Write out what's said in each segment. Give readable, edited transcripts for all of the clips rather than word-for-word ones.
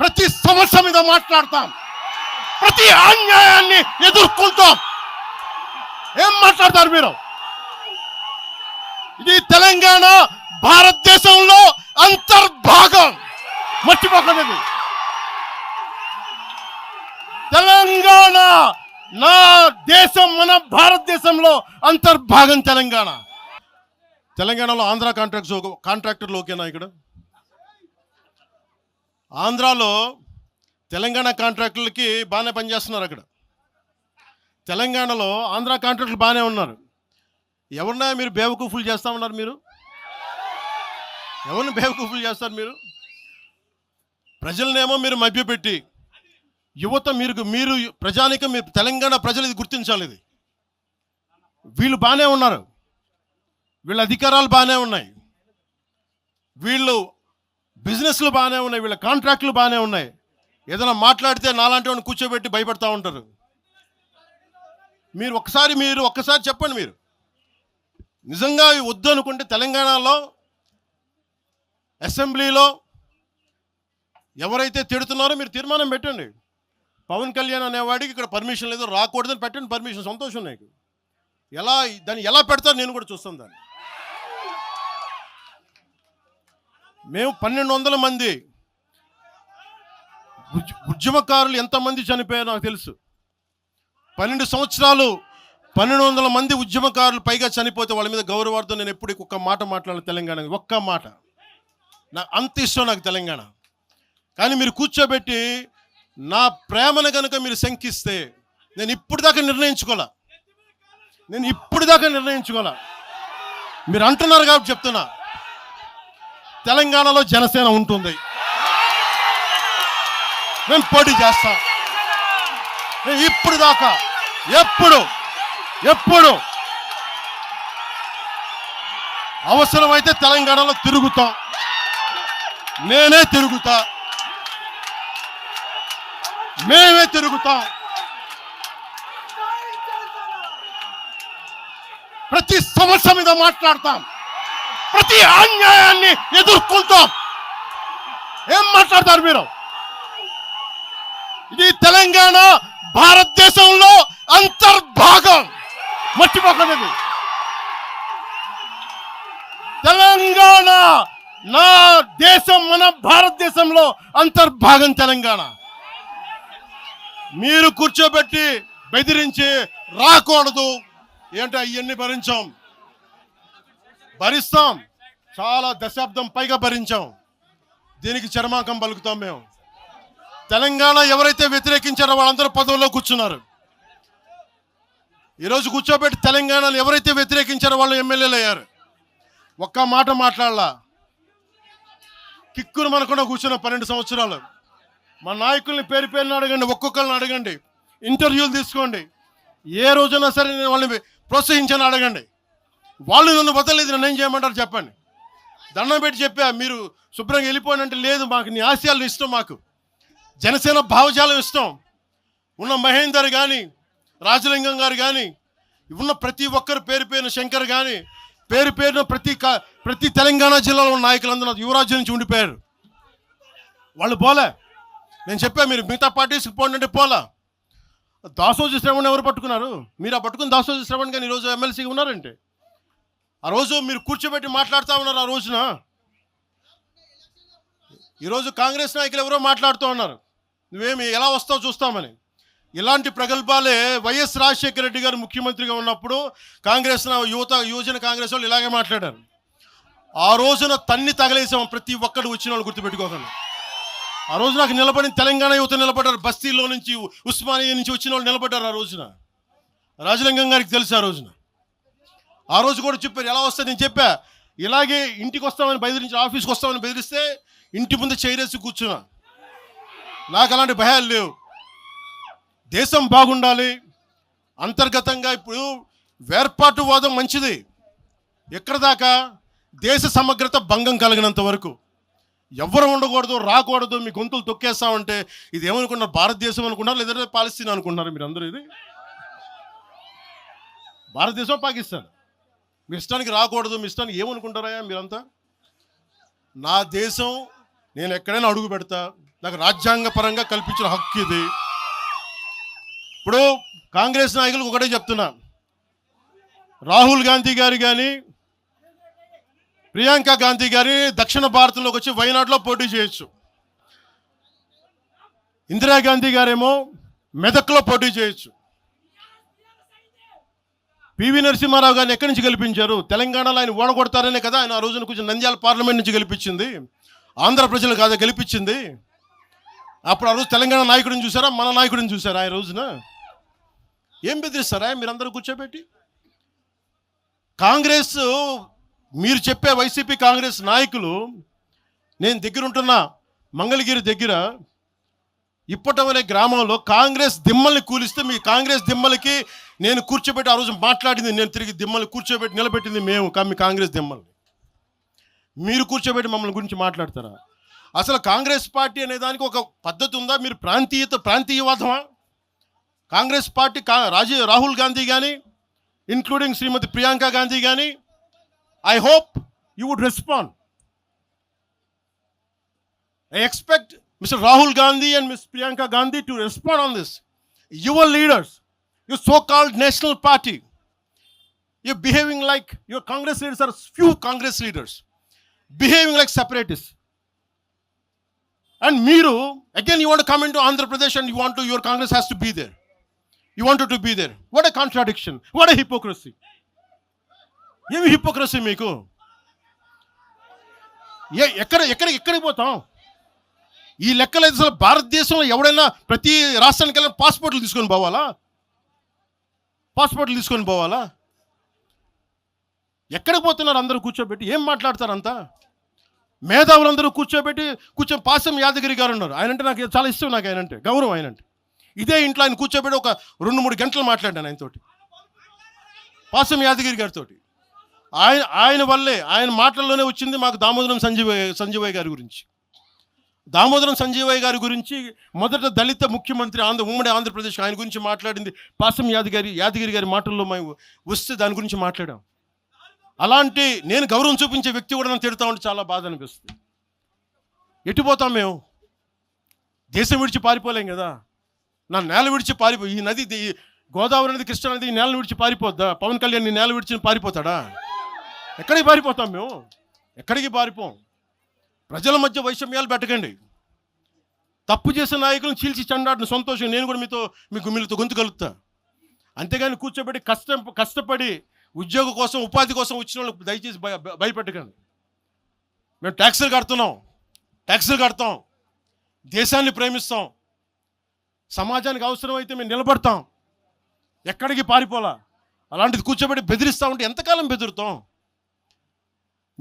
ప్రతి సమస్య మీద మాట్లాడతాం, ప్రతి అన్యాయాన్ని ఎదుర్కొంటాం. ఏం మాట్లాడతారు మీరు? ఇది తెలంగాణ భారతదేశంలో అంతర్భాగం, మర్చిపోకండి. తెలంగాణ నా దేశం, మన భారతదేశంలో అంతర్భాగం తెలంగాణ. తెలంగాణలో ఆంధ్ర కాంట్రాక్టర్లు ఓకేనా? ఇక్కడ ఆంధ్రాలో తెలంగాణ కాంట్రాక్టర్లకి బాగానే పనిచేస్తున్నారు. అక్కడ తెలంగాణలో ఆంధ్ర కాంట్రాక్టర్లు బాగానే ఉన్నారు. ఎవరినా మీరు బేవకూఫులు చేస్తా ఉన్నారు? మీరు ఎవరిని బేవకూఫులు చేస్తారు? మీరు ప్రజలనేమో మీరు మభ్యపెట్టి, యువత మీరు ప్రజానికం, మీరు తెలంగాణ ప్రజలు ఇది గుర్తించాలి. ఇది వీళ్ళు బాగానే ఉన్నారు, వీళ్ళ అధికారాలు బాగానే ఉన్నాయి, వీళ్ళు బిజినెస్లు బాగానే ఉన్నాయి, వీళ్ళ కాంట్రాక్టులు బాగానే ఉన్నాయి. ఏదైనా మాట్లాడితే నాలాంటి వాడిని కూర్చోబెట్టి భయపడతా ఉంటారు. మీరు ఒక్కసారి చెప్పండి. మీరు నిజంగా వద్దు అనుకుంటే తెలంగాణలో అసెంబ్లీలో ఎవరైతే తిడుతున్నారో మీరు తీర్మానం పెట్టండి. పవన్ కళ్యాణ్ అనేవాడికి ఇక్కడ పర్మిషన్ లేదు, రాకూడదని పెట్టండి పర్మిషన్. సంతోషం నాకు. దాన్ని ఎలా పెడతారు నేను కూడా చూస్తాను. దాన్ని మేము 1200 మంది ఉద్యమకారులు ఎంతమంది చనిపోయారో నాకు తెలుసు. 12 సంవత్సరాలు 1200 మంది ఉద్యమకారులు పైగా చనిపోతే వాళ్ళ మీద గౌరవార్థం నేను ఎప్పుడు ఒక్క మాట మాట్లాడాలి తెలంగాణ. ఒక్క మాట. అంత ఇష్టం నాకు తెలంగాణ. కానీ మీరు కూర్చోబెట్టి నా ప్రేమను కనుక మీరు శంకిస్తే నేను ఇప్పుడు దాకా నిర్ణయించుకోలే. మీరు అంటున్నారు కాబట్టి చెప్తున్నా. తెలంగాణలో జనసేన ఉంటుంది, నేను పోటీ చేస్తా. నేను ఇప్పుడు దాకా ఎప్పుడు అవసరమైతే తెలంగాణలో తిరుగుతాం. నేనే తిరుగుతా, మేమే తిరుగుతాం. ప్రతి సమస్య మీద మాట్లాడతాం, ప్రతి అన్యాయాన్ని ఎదుర్కొంటాం. ఏం మాట్లాడతారు మీరు? ఇది తెలంగాణ భారతదేశంలో అంతర్భాగం, మర్చిపోకండి. తెలంగాణ నా దేశం, మన భారతదేశంలో అంతర్భాగం తెలంగాణ. మీరు కూర్చోబెట్టి బెదిరించి రాకూడదు ఏంటో అవన్నీ భరిస్తాం. చాలా దశాబ్దం పైగా భరించాం. దీనికి చర్మాంకం పలుకుతాం మేము. తెలంగాణ ఎవరైతే వ్యతిరేకించారో వాళ్ళందరూ పదవుల్లో కూర్చున్నారు. ఈరోజు కూర్చోబెట్టి తెలంగాణలో ఎవరైతే వ్యతిరేకించారో వాళ్ళు ఎమ్మెల్యేలు అయ్యారు. ఒక్క మాట మాట్లాడలా. కిక్కును మనకుండా కూర్చున్న 12 సంవత్సరాలు. మా నాయకుల్ని పేరుని అడగండి, ఒక్కొక్కరిని అడగండి, ఇంటర్వ్యూలు తీసుకోండి. ఏ రోజునా సరే నేను వాళ్ళని ప్రోత్సహించాను అడగండి. వాళ్ళు నన్ను వదలలేదు, నన్ను ఏం చేయమంటారు చెప్పండి. దండం పెట్టి చెప్పా, మీరు శుభ్రంగా వెళ్ళిపోయినంటే లేదు, మాకు నీ ఆశయాలు ఇష్టం, మాకు జనసేన భావజాలం ఇష్టం. ఉన్న మహేందర్ కానీ, రాజలింగం గారు కానీ, ఉన్న ప్రతి ఒక్కరు పేరున శంకర్ కానీ, పేరున ప్రతి తెలంగాణ జిల్లాలో ఉన్న నాయకులందరూ యువరాజ్యం నుంచి ఉండిపోయారు. వాళ్ళు పోలే. నేను చెప్పా, మీరు మిగతా పార్టీస్కి పోండి అంటే పోలా. దాసోజీ శ్రవణ్ ఎవరు పట్టుకున్నారు? మీరు ఆ పట్టుకుని దాసోజీ శ్రవణ్ కానీ ఈరోజు ఎమ్మెల్సీగా ఉన్నారంటే, ఆ రోజు మీరు కూర్చోబెట్టి మాట్లాడుతూ ఉన్నారు. ఆ రోజున ఈరోజు కాంగ్రెస్ నాయకులు ఎవరో మాట్లాడుతూ ఉన్నారు, నువ్వేమి ఎలా వస్తావు చూస్తామని. ఇలాంటి ప్రగల్భాలే వైఎస్ రాజశేఖర రెడ్డి గారు ముఖ్యమంత్రిగా ఉన్నప్పుడు కాంగ్రెస్ యువజన కాంగ్రెస్ వాళ్ళు ఇలాగే మాట్లాడారు. ఆ రోజున తన్ని తగలేసాం ప్రతి ఒక్కడు వచ్చిన వాళ్ళు, గుర్తుపెట్టుకోకండి. ఆ రోజు నాకు నిలబడిన తెలంగాణ యువత నిలబడ్డారు. బస్తీలో నుంచి, ఉస్మానియా నుంచి వచ్చిన వాళ్ళు నిలబడ్డారు. ఆ రోజున రాజలింగం గారికి తెలుసు. ఆ రోజు కూడా చెప్పారు ఎలా వస్తుంది. నేను చెప్పా, ఇలాగే ఇంటికి వస్తామని బెదిరించి, ఆఫీస్కి వస్తామని బెదిరిస్తే ఇంటి ముందు చైరేసి కూర్చున్నా. నాకు అలాంటి భయాలు లేవు. దేశం బాగుండాలి. అంతర్గతంగా ఇప్పుడు వేర్పాటువాదం మంచిది. ఎక్కడ దాకా? దేశ సమగ్రత భంగం కలిగినంత వరకు. ఎవరు ఉండకూడదు, రాకూడదు, మీ గొంతులు తొక్కేస్తామంటే ఇది ఏమనుకున్నారు? భారతదేశం అనుకున్నారు, లేదంటే పాలస్తీన్ అనుకుంటున్నారు మీరు అందరూ? ఇది భారతదేశం, పాకిస్తాన్. మీ ఇష్టానికి రాకూడదు, మీ ఇష్టానికి ఏమనుకుంటారా మీరంతా? నా దేశం, నేను ఎక్కడైనా అడుగు పెడతా, నాకు రాజ్యాంగపరంగా కల్పించిన హక్కు ఇది. ఇప్పుడు కాంగ్రెస్ నాయకులకు ఒకటే చెప్తున్నా, రాహుల్ గాంధీ గారు కానీ ప్రియాంక గాంధీ గారి దక్షిణ భారతంలోకి వచ్చి వైనాడులో పోటీ చేయొచ్చు. ఇందిరాగాంధీ గారేమో మెదక్లో పోటీ చేయొచ్చు. పివి నరసింహారావు గారిని ఎక్కడి నుంచి గెలిపించారు? తెలంగాణలో ఆయన ఓడగొడతారనే కదా ఆయన ఆ రోజున కొంచెం నంద్యాల పార్లమెంట్ నుంచి గెలిపించింది, ఆంధ్ర ప్రజలు కాదా గెలిపించింది. అప్పుడు ఆ రోజు తెలంగాణ నాయకుడిని చూసారా, మన నాయకుడిని చూసారా? ఆ రోజున ఏం బెదిరిస్తారా మీరందరూ కూర్చోబెట్టి? కాంగ్రెస్ మీరు చెప్పే వైసీపీ కాంగ్రెస్ నాయకులు, నేను దగ్గరుంటున్న మంగళగిరి దగ్గర ఇప్పటవలే గ్రామంలో కాంగ్రెస్ దిమ్మల్ని కూలిస్తే మీ కాంగ్రెస్ దిమ్మలకి నేను కూర్చోబెట్టి ఆ రోజు మాట్లాడింది, నేను తిరిగి దిమ్మల్ని కూర్చోబెట్టి నిలబెట్టింది మేము, మీ కాంగ్రెస్ దిమ్మల్ని మీరు కూర్చోబెట్టి మమ్మల్ని గురించి మాట్లాడతారా? అసలు కాంగ్రెస్ పార్టీ అనే దానికి ఒక పద్ధతి ఉందా? మీరు ప్రాంతీయవాదమా? కాంగ్రెస్ పార్టీ రాహుల్ గాంధీ కానీ ఇంక్లూడింగ్ శ్రీమతి ప్రియాంక గాంధీ కానీ, I hope you would respond. I expect Mr. Rahul Gandhi and Ms. Priyanka Gandhi to respond on this. Your leaders, your so-called national party, you're behaving like your Congress leaders are few Congress leaders, behaving like separatists. And Meeru, again you want to come into Andhra Pradesh and your Congress has to be there. You wanted to be there. What a contradiction. What a hypocrisy. ఏమి hypocrisy మీకు? ఎక్కడికి పోతాం? ఈ లెక్కలు అసలు భారతదేశంలో ఎవడైనా ప్రతి రాష్ట్రానికి వెళ్ళిన పాస్పోర్ట్లు తీసుకొని పోవాలా? ఎక్కడికి పోతున్నారు అందరూ కూర్చోబెట్టి? ఏం మాట్లాడతారంతా? మేధావులందరూ కూర్చొని పాసం యాదగిరి గారు ఉన్నారు, ఆయనంటే నాకు చాలా ఇష్టం, నాకు ఆయనంటే గౌరవం. ఆయనంటే ఇదే ఇంట్లో ఆయన కూర్చోబెట్టి ఒక 2-3 గంటలు మాట్లాడాను ఆయనతోటి, పాసం యాదగిరి గారితో. ఆయన వల్లే, ఆయన మాటల్లోనే వచ్చింది మాకు దామోదరం సంజీవయ్య గారి గురించి. దామోదరం సంజీవయ్య గారి గురించి మొదట దళిత ముఖ్యమంత్రి ఉమ్మడి ఆంధ్రప్రదేశ్, ఆయన గురించి మాట్లాడింది పాసం యాదగిరి గారి మాటల్లో మేము వస్తే దాని గురించి మాట్లాడాం. అలాంటి నేను గౌరవం చూపించే వ్యక్తి కూడా నన్ను తిడతా ఉంటే చాలా బాధ అనిపిస్తుంది. ఎటుపోతాం మేము? దేశం విడిచి పారిపోలేం కదా, నా నేల విడిచి ఈ నది, గోదావరి నది, కృష్ణా నది ఈ నేలను విడిచి పారిపోద్దా? పవన్ కళ్యాణ్ ఈ నేల విడిచి పారిపోతాడా? ఎక్కడికి పారిపోతాం మేము? ఎక్కడికి పారిపోం. ప్రజల మధ్య వైషమ్యాలు పెట్టకండి. తప్పు చేసిన నాయకులను చీల్చి చెండాడిన సంతోషం నేను కూడా మీతో గొంతు కలుగుతా. అంతేగాని కూర్చోబెట్టి కష్టపడి ఉద్యోగం కోసం ఉపాధి కోసం వచ్చిన వాళ్ళకి దయచేసి భయపెట్టకండి. మేము ట్యాక్సులు కడతాం, దేశాన్ని ప్రేమిస్తాం, సమాజానికి అవసరమైతే మేము నిలబడతాం, ఎక్కడికి పారిపోలా. అలాంటిది కూర్చోబెట్టి బెదిరిస్తూ ఉంటే ఎంతకాలం బెదురుతాం?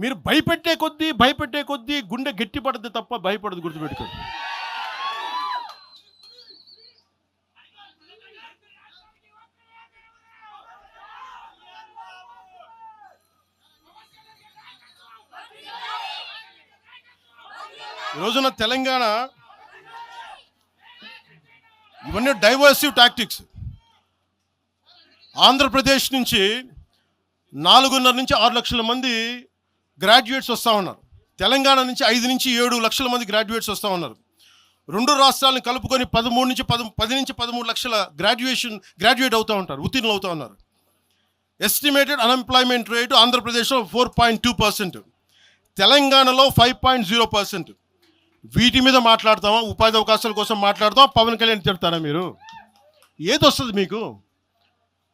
మీరు భయపెట్టే కొద్దీ గుండె గట్టిపడద్దు తప్ప భయపడదు, గుర్తుపెట్టుకోండి. ఈ రోజున తెలంగాణ ఇవన్నీ డైవర్సివ్ టాక్టిక్స్. ఆంధ్రప్రదేశ్ నుంచి 4.5 నుంచి 6 లక్షల మంది గ్రాడ్యుయేట్స్ వస్తూ ఉన్నారు. తెలంగాణ నుంచి 5 నుంచి 7 లక్షల మంది గ్రాడ్యుయేట్స్ వస్తూ ఉన్నారు. 2 రాష్ట్రాలను కలుపుకొని 10 నుంచి 13 లక్షల గ్రాడ్యుయేట్ అవుతూ ఉంటారు, ఉత్తీర్ణులు అవుతూ ఉన్నారు. ఎస్టిమేటెడ్ అన్ఎంప్లాయ్మెంట్ రేటు ఆంధ్రప్రదేశ్లో 4.2%, తెలంగాణలో 5.0%. వీటి మీద మాట్లాడతామా? ఉపాధి అవకాశాల కోసం మాట్లాడతామా? పవన్ కళ్యాణ్ తిడతారా మీరు? ఏది వస్తుంది మీకు?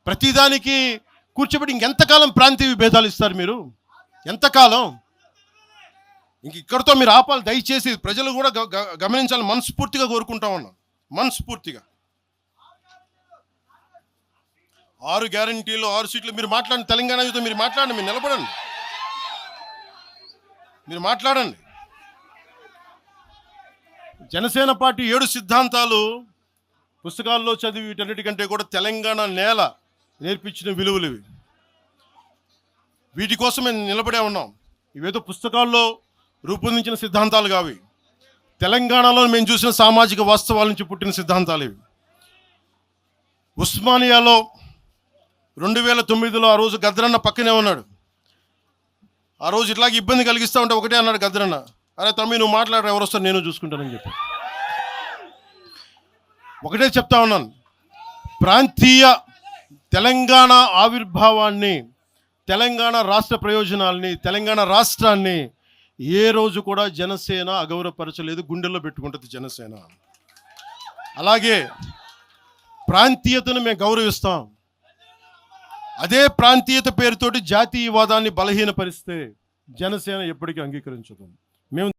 ప్రతిదానికి కూర్చోబెట్టి ఇంకెంతకాలం ప్రాంతీయ విభేదాలు ఇస్తారు మీరు? ఎంతకాలం? ఇక్కడితో మీరు ఆపాలి దయచేసి. ప్రజలు కూడా గమనించాలి, మనస్ఫూర్తిగా కోరుకుంటా ఉన్నాం, మనస్ఫూర్తిగా. 6 గ్యారంటీలు 6 సీట్లు మీరు మాట్లాడండి. తెలంగాణ యుద్ధం మీరు మాట్లాడండి, మీరు నిలబడండి, మీరు మాట్లాడండి. జనసేన పార్టీ 7 సిద్ధాంతాలు పుస్తకాల్లో చదివి వీటన్నిటికంటే కూడా తెలంగాణ నేల నేర్పించిన విలువలు ఇవి. వీటి కోసం మేము నిలబడే ఉన్నాం. ఇవేదో పుస్తకాల్లో రూపొందించిన సిద్ధాంతాలు కావి, తెలంగాణలో మేము చూసిన సామాజిక వాస్తవాల నుంచి పుట్టిన సిద్ధాంతాలు ఇవి. ఉస్మానియాలో 2009లో ఆ రోజు గద్దరన్న పక్కనే ఉన్నాడు. ఆ రోజు ఇట్లాగే ఇబ్బంది కలిగిస్తూ ఉంటే ఒకటే అన్నాడు గద్దరన్న, అరే తమ్మి నువ్వు మాట్లాడరా, ఎవరు వస్తారు నేను చూసుకుంటానని చెప్పి. ఒకటే చెప్తా ఉన్నాను, ప్రాంతీయ తెలంగాణ ఆవిర్భావాన్ని, తెలంగాణ రాష్ట్ర ప్రయోజనాల్ని, తెలంగాణ రాష్ట్రాన్ని ఏ రోజు కూడా జనసేన అగౌరవపరచలేదు, గుండెల్లో పెట్టుకుంటుంది జనసేన. అలాగే ప్రాంతీయతను మేము గౌరవిస్తాం. అదే ప్రాంతీయత పేరుతోటి జాతీయవాదాన్ని బలహీనపరిస్తే జనసేన ఎప్పటికీ అంగీకరించదు. మేము